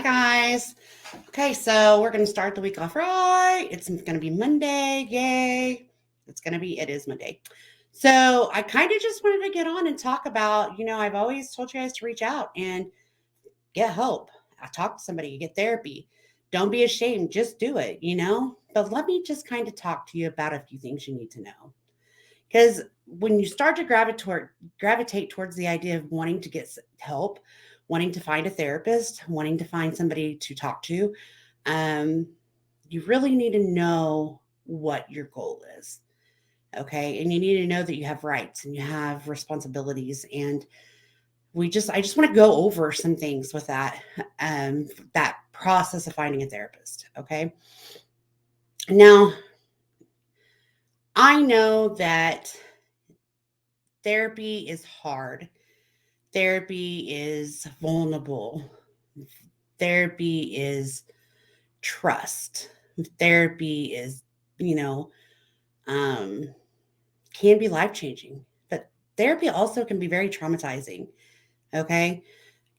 Hi, guys. Okay, so we're going to start the week off right. It's going to be Monday. Yay. It is Monday. So I kind of just wanted to get on and talk about, I've always told you guys to reach out and get help. Talk to somebody, get therapy. Don't be ashamed. Just do it. But let me just kind of talk to you about a few things you need to know. Because when you start to gravitate towards the idea of wanting to get help, wanting to find a therapist, wanting to find somebody to talk to, um, you really need to know what your goal is. Okay. And you need to know that you have rights and you have responsibilities. And I just want to go over some things with that process of finding a therapist. Okay. Now, I know that therapy is hard. Therapy is vulnerable. Therapy is trust. Therapy is, you know, um, can be life changing, but therapy also can be very traumatizing. Okay.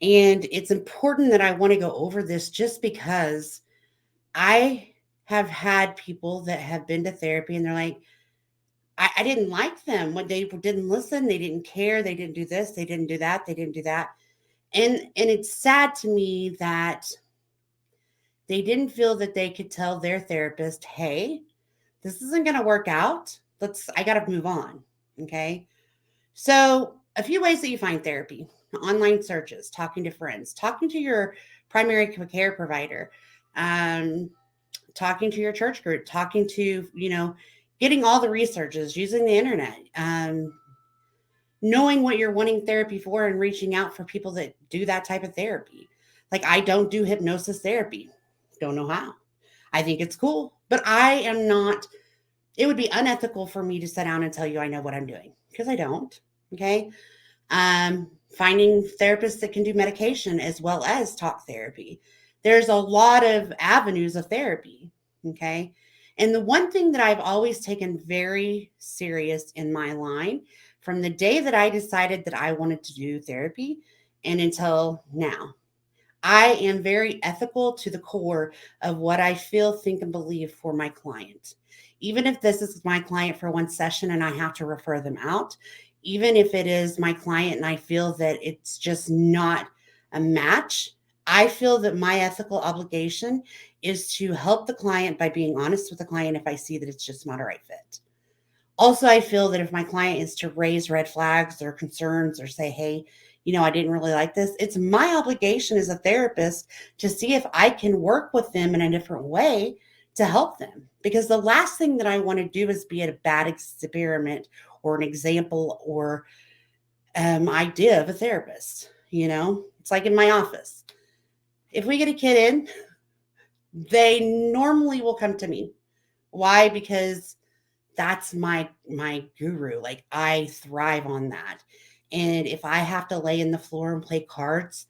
And it's important that I want to go over this just because I have had people that have been to therapy and they're like, I didn't like them when they didn't listen, they didn't care, they didn't do this, they didn't do that, they didn't do that. And it's sad to me that they didn't feel that they could tell their therapist, "Hey, this isn't going to work out. I got to move on." Okay? So, a few ways that you find therapy: online searches, talking to friends, talking to your primary care provider, um, talking to your church group, talking to, getting all the researches, using the internet, knowing what you're wanting therapy for and reaching out for people that do that type of therapy. Like, I don't do hypnosis therapy. Don't know how. I think it's cool, but I am not, it would be unethical for me to sit down and tell you I know what I'm doing because I don't. Okay. Finding therapists that can do medication as well as talk therapy. There's a lot of avenues of therapy. Okay. And the one thing that I've always taken very serious in my line from the day that I decided that I wanted to do therapy and until now, I am very ethical to the core of what I feel, think, and believe for my client. Even if this is my client for one session and I have to refer them out, even if it is my client and I feel that it's just not a match, I feel that my ethical obligation is to help the client by being honest with the client if I see that it's just not a right fit. Also, I feel that if my client is to raise red flags or concerns or say, "Hey, I didn't really like this," it's my obligation as a therapist to see if I can work with them in a different way to help them. Because the last thing that I want to do is be a bad experiment or an example or idea of a therapist. It's like in my office. If we get a kid in, they normally will come to me. Why? Because that's my guru. Like, I thrive on that. And if I have to lay in the floor and play cards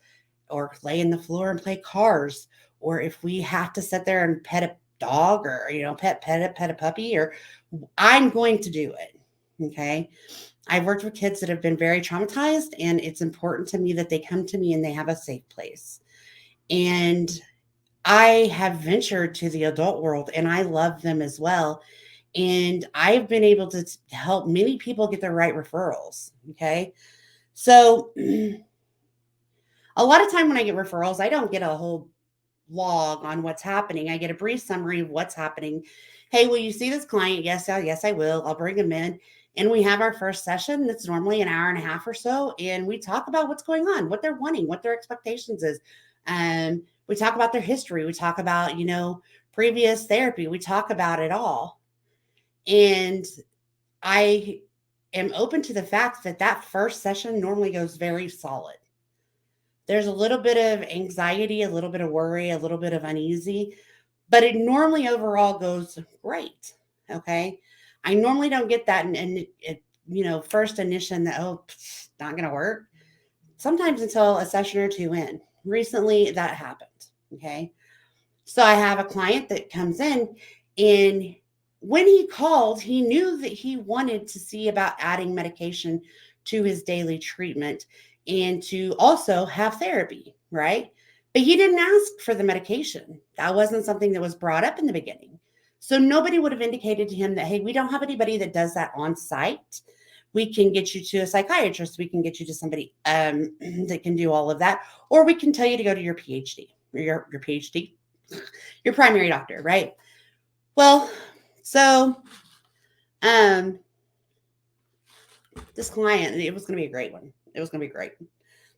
or lay in the floor and play cars, or if we have to sit there and pet a dog or pet a puppy, or I'm going to do it. Okay. I've worked with kids that have been very traumatized, and it's important to me that they come to me and they have a safe place. And I have ventured to the adult world and I love them as well, and I've been able to help many people get the right referrals. Okay. So a lot of time when I get referrals, I don't get a whole log on what's happening. I get a brief summary of what's happening. "Hey, will you see this client?" "Yes, yes, I will. I'll bring them in." And we have our first session that's normally an hour and a half or so. And we talk about what's going on, what they're wanting, what their expectations is. We talk about their history. We talk about, previous therapy. We talk about it all. And I am open to the fact that that first session normally goes very solid. There's a little bit of anxiety, a little bit of worry, a little bit of uneasy, but it normally overall goes great. Okay. I normally don't get that first initiation that, "Oh, not going to work." Sometimes until a session or two in. Recently, that happened. Okay. So I have a client that comes in, and when he called, he knew that he wanted to see about adding medication to his daily treatment and to also have therapy, right? But he didn't ask for the medication. That wasn't something that was brought up in the beginning. So nobody would have indicated to him that, hey, we don't have anybody that does that on site. We can get you to a psychiatrist. We can get you to somebody that can do all of that. Or we can tell you to go to your PhD or your PhD, your primary doctor, right? Well, so this client, it was going to be a great one. It was going to be great.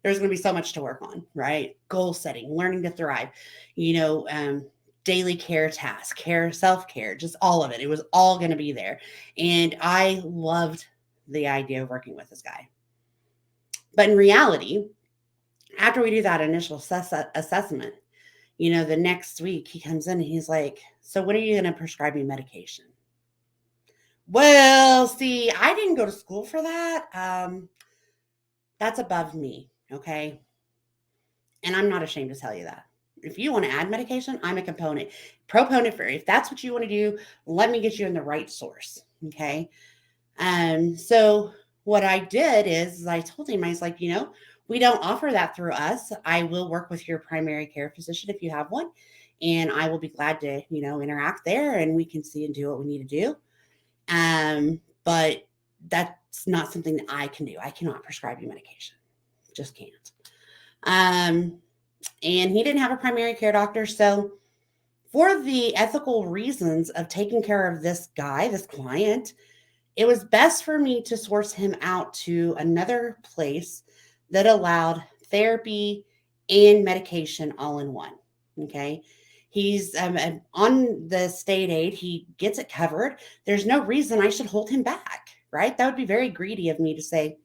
There's going to be so much to work on, right? Goal setting, learning to thrive, you know, daily care tasks, care, self care, just all of it. It was all going to be there. And I loved the idea of working with this guy. But in reality, after we do that initial assessment, you know, the next week he comes in and he's like, so when are you going to prescribe me medication? Well, see, I didn't go to school for that. That's above me. Okay. And I'm not ashamed to tell you that. If you want to add medication, I'm a proponent for it. If that's what you want to do, let me get you in the right source. Okay. So what I did is I told him, I was like, you know, we don't offer that through us. I will work with your primary care physician if you have one. And I will be glad to, you know, interact there and we can see and do what we need to do. But that's not something that I can do. I cannot prescribe you medication. Just can't. Um, and he didn't have a primary care doctor. So, for the ethical reasons of taking care of this guy, this client, it was best for me to source him out to another place that allowed therapy and medication all in one. Okay. He's on the state aid, he gets it covered. There's no reason I should hold him back, right? That would be very greedy of me to say,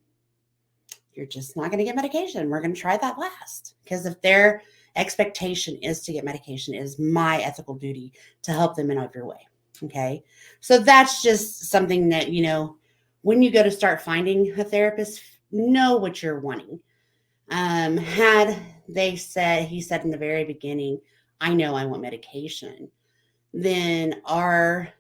you're just not going to get medication. We're going to try that last. Because if their expectation is to get medication, it is my ethical duty to help them in every way. Okay. So that's just something that, you know, when you go to start finding a therapist, know what you're wanting. Had they said, he said in the very beginning, I know I want medication, then our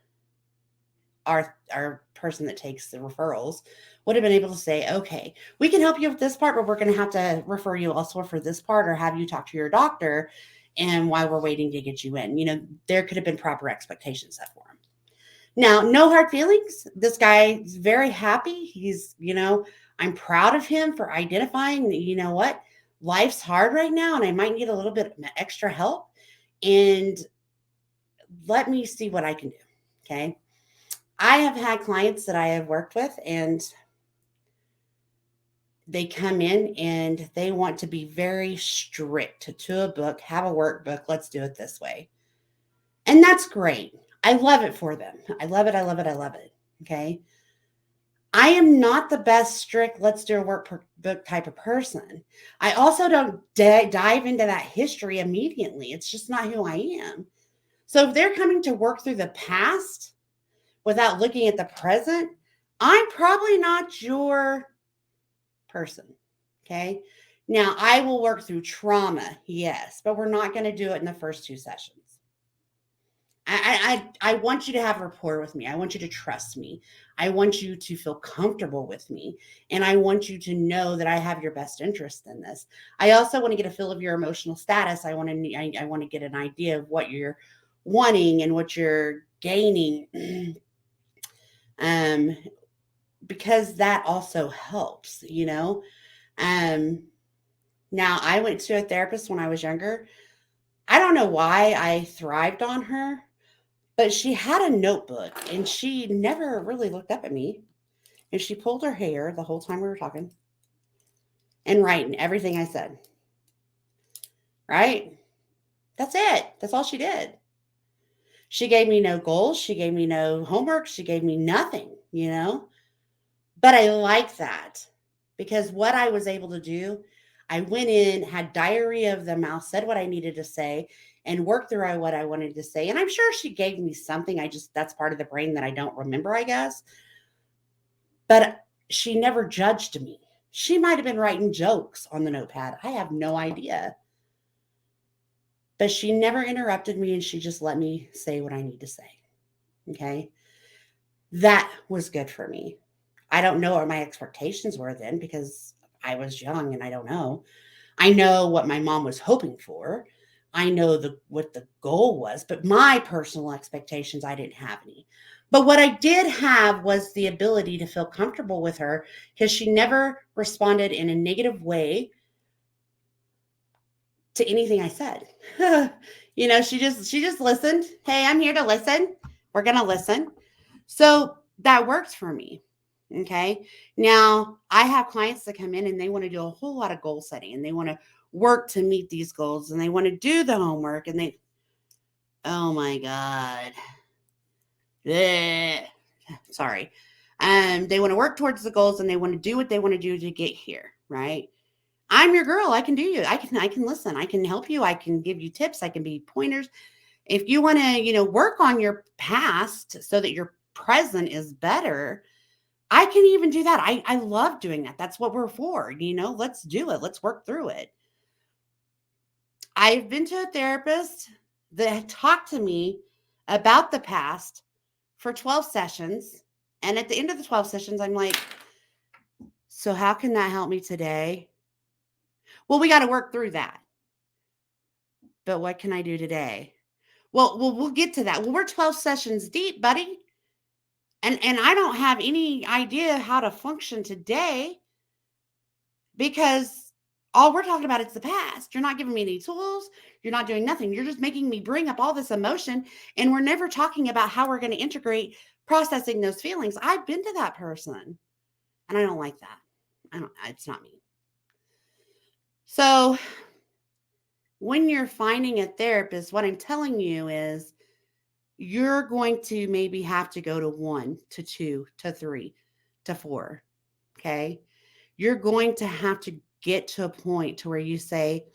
person that takes the referrals would have been able to say, okay, we can help you with this part, but we're going to have to refer you also for this part or have you talk to your doctor. And while we're waiting to get you in, you know, there could have been proper expectations set for him. Now, no hard feelings. This guy is very happy. He's, you know, I'm proud of him for identifying that, you know what, life's hard right now and I might need a little bit of extra help. And let me see what I can do. Okay. I have had clients that I have worked with and they come in and they want to be very strict to a book, have a workbook. Let's do it this way. And that's great. I love it for them. I love it. I love it. I love it. Okay. I am not the best strict, let's do a workbook type of person. I also don't dive into that history immediately. It's just not who I am. So if they're coming to work through the past without looking at the present, I'm probably not your person. Okay. Now, I will work through trauma, yes, but we're not going to do it in the first two sessions. I want you to have rapport with me. I want you to trust me. I want you to feel comfortable with me. And I want you to know that I have your best interest in this. I also want to get a feel of your emotional status. I want to get an idea of what you're wanting and what you're gaining. um, because that also helps, you know. Um, Now I went to a therapist when I was younger. I don't know why I thrived on her, but she had a notebook and she never really looked up at me. And she pulled her hair the whole time we were talking and writing everything I said. Right? That's it. That's all she did. She gave me no goals. She gave me no homework. She gave me nothing, you know? But I like that because what I was able to do, I went in, had diarrhea of the mouth, said what I needed to say, and worked through what I wanted to say. And I'm sure she gave me something. That's part of the brain that I don't remember, I guess. But she never judged me. She might have been writing jokes on the notepad. I have no idea. But she never interrupted me and she just let me say what I need to say. Okay. That was good for me. I don't know what my expectations were then because I was young and I don't know. I know what my mom was hoping for. I know what the goal was, but my personal expectations, I didn't have any. But what I did have was the ability to feel comfortable with her because she never responded in a negative way to anything I said. She just listened. Hey, I'm here to listen. We're going to listen. So that works for me. Okay. Now I have clients that come in and they want to do a whole lot of goal setting and they want to work to meet these goals and they want to do the homework and oh my God. Bleh. Sorry. They want to work towards the goals and they want to do what they want to do to get here. Right. I'm your girl. I can do you. I can listen. I can help you. I can give you tips. I can be pointers. If you want to, work on your past so that your present is better, I can even do that. I love doing that. That's what we're for. Let's do it. Let's work through it. I've been to a therapist that talked to me about the past for 12 sessions. And at the end of the 12 sessions, I'm like, so how can that help me today? Well, we got to work through that. But what can I do today? Well, we'll get to that. Well, we're 12 sessions deep, buddy. And I don't have any idea how to function today because all we're talking about is the past. You're not giving me any tools. You're not doing nothing. You're just making me bring up all this emotion. And we're never talking about how we're going to integrate processing those feelings. I've been to that person and I don't like that. It's not me. So when you're finding a therapist, what I'm telling you is you're going to maybe have to go to 1 to 2 to 3 to 4. Okay. You're going to have to get to a point to where you say,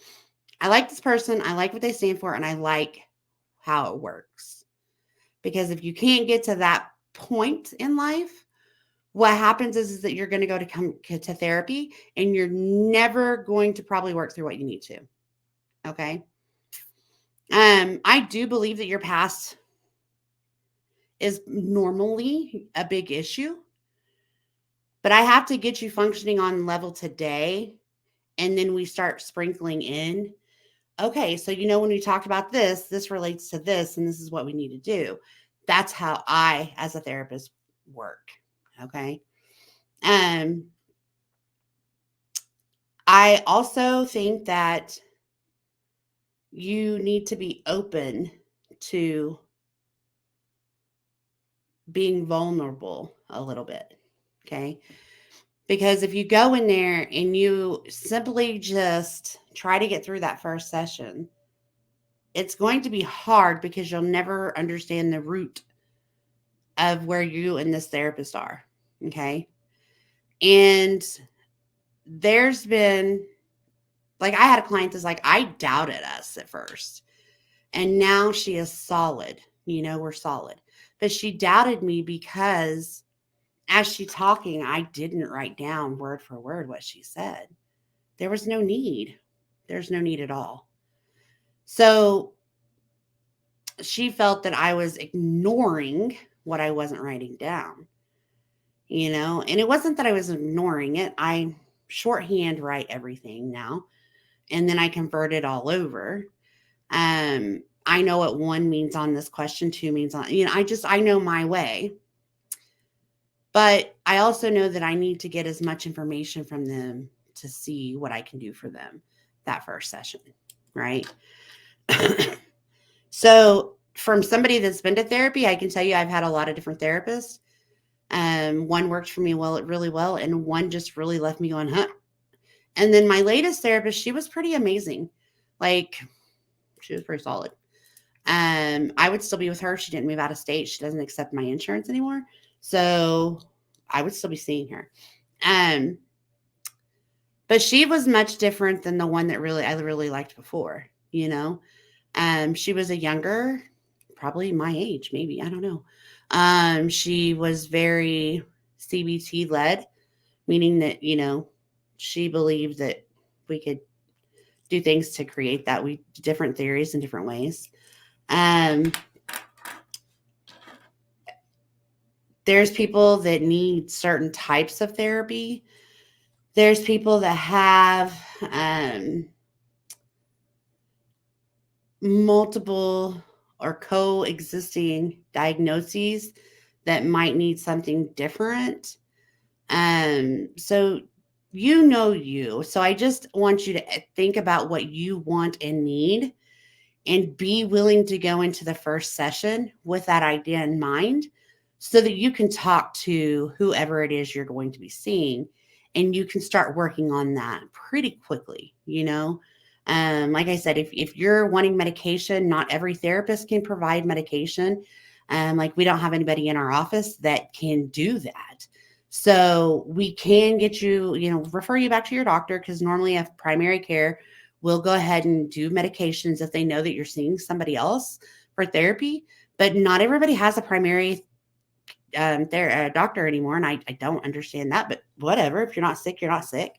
I like this person, I like what they stand for, and I like how it works. Because if you can't get to that point in life, what happens is that you're going to go to therapy and you're never going to probably work through what you need to. Okay. I do believe that your past is normally a big issue, but I have to get you functioning on level today. And then we start sprinkling in, okay, so when we talked about this relates to this, and this is what we need to do. That's how I, as a therapist, work. Okay. I also think that you need to be open to being vulnerable a little bit. Okay. Because if you go in there and you simply just try to get through that first session, it's going to be hard because you'll never understand the root of where you and this therapist are. Okay. And there's been, like, I had a client that's like, I doubted us at first. And now she is solid. We're solid. But she doubted me because as she talking, I didn't write down word for word what she said. There was no need. There's no need at all. So she felt that I was ignoring what I wasn't writing down, and it wasn't that I was ignoring it. I shorthand write everything now, and then I convert it all over. I know what 1 means on this question, 2 means on, I know my way. But I also know that I need to get as much information from them to see what I can do for them that first session, right? So from somebody that's been to therapy, I can tell you I've had a lot of different therapists. One worked for me really well, and one just really left me going, huh? And then my latest therapist, she was pretty amazing. Like, she was pretty solid. I would still be with her. She didn't move out of state. She doesn't accept my insurance anymore. So I would still be seeing her. But she was much different than the one that I really liked before, She was a younger, probably my age, maybe, I don't know. She was very CBT led, meaning that, she believed that we could do things to create that. We different theories in different ways. There's people that need certain types of therapy. There's people that have multiple or coexisting diagnoses that might need something different. So you. So I just want you to think about what you want and need and be willing to go into the first session with that idea in mind so that you can talk to whoever it is you're going to be seeing and you can start working on that pretty quickly, like I said, if you're wanting medication, not every therapist can provide medication. Like we don't have anybody in our office that can do that. So we can get you, refer you back to your doctor because normally if primary care will go ahead and do medications if they know that you're seeing somebody else for therapy. But not everybody has a primary doctor anymore, and I don't understand that. But whatever, if you're not sick, you're not sick.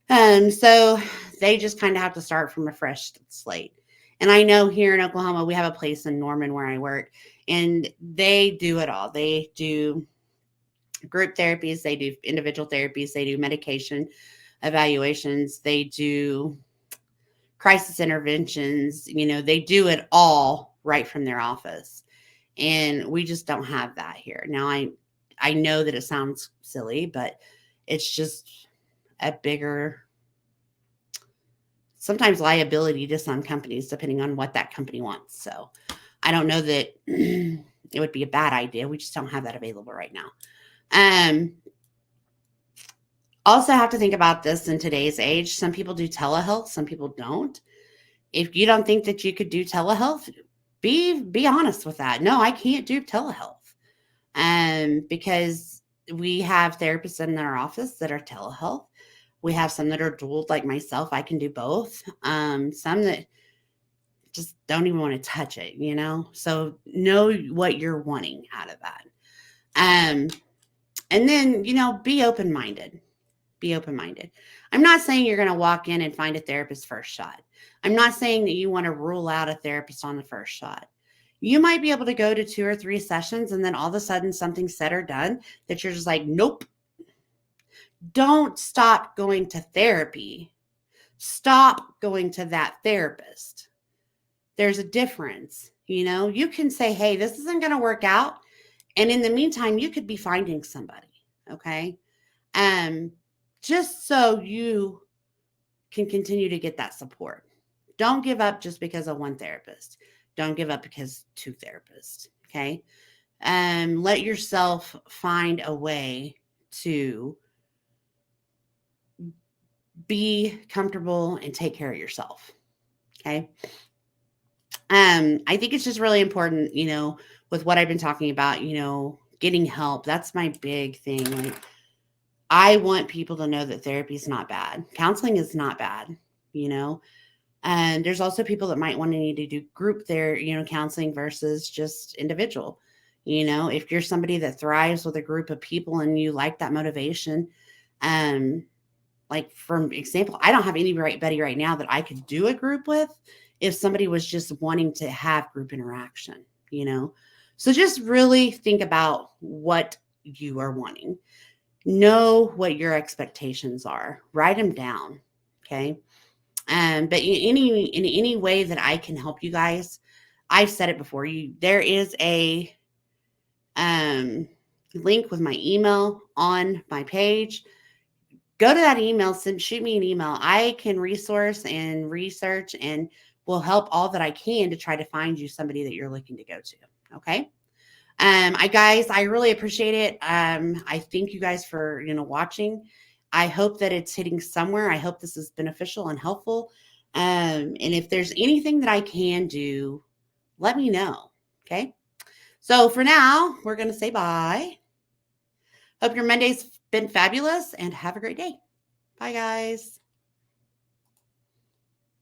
So they just kind of have to start from a fresh slate. And I know here in Oklahoma, we have a place in Norman where I work, and they do it all. They do group therapies, they do individual therapies, they do medication evaluations, they do crisis interventions, they do it all right from their office. And we just don't have that here. Now I know that it sounds silly, but it's just a bigger sometimes liability to some companies depending on what that company wants. So I don't know that it would be a bad idea. We just don't have that available right now. Also have to think about this in today's age. Some people do telehealth, some people don't. If you don't think that you could do telehealth, be honest with that. No, I can't do telehealth. Because we have therapists in our office that are telehealth. We have some that are dual, like myself. I can do both. Some that just don't even want to touch it, So know what you're wanting out of that. And then, be open-minded. Be open-minded. I'm not saying you're going to walk in and find a therapist first shot. I'm not saying that you want to rule out a therapist on the first shot. You might be able to go to 2 or 3 sessions and then all of a sudden something's said or done that you're just like, nope. Don't stop going to therapy. Stop going to that therapist. There's a difference. You can say, hey, this isn't going to work out. And in the meantime, you could be finding somebody. Okay. Just so you can continue to get that support. Don't give up just because of one therapist. Don't give up because 2 therapists. Okay. Let yourself find a way to be comfortable and take care of yourself. Okay. I think it's just really important, with what I've been talking about, getting help. That's my big thing. Like, I want people to know that therapy is not bad. Counseling is not bad, And there's also people that might want to need to do group counseling versus just individual. If you're somebody that thrives with a group of people and you like that motivation, like for example, I don't have anybody right now that I could do a group with if somebody was just wanting to have group interaction, So just really think about what you are wanting. Know what your expectations are. Write them down. Okay. But in any way that I can help you guys, I've said it before. There is a link with my email on my page. Go to that email, shoot me an email. I can resource and research and will help all that I can to try to find you somebody that you're looking to go to. Okay. I really appreciate it. I thank you guys for, watching. I hope that it's hitting somewhere. I hope this is beneficial and helpful. And if there's anything that I can do, let me know. Okay. So for now, we're going to say bye. Hope your Monday's been fabulous and have a great day. Bye, guys.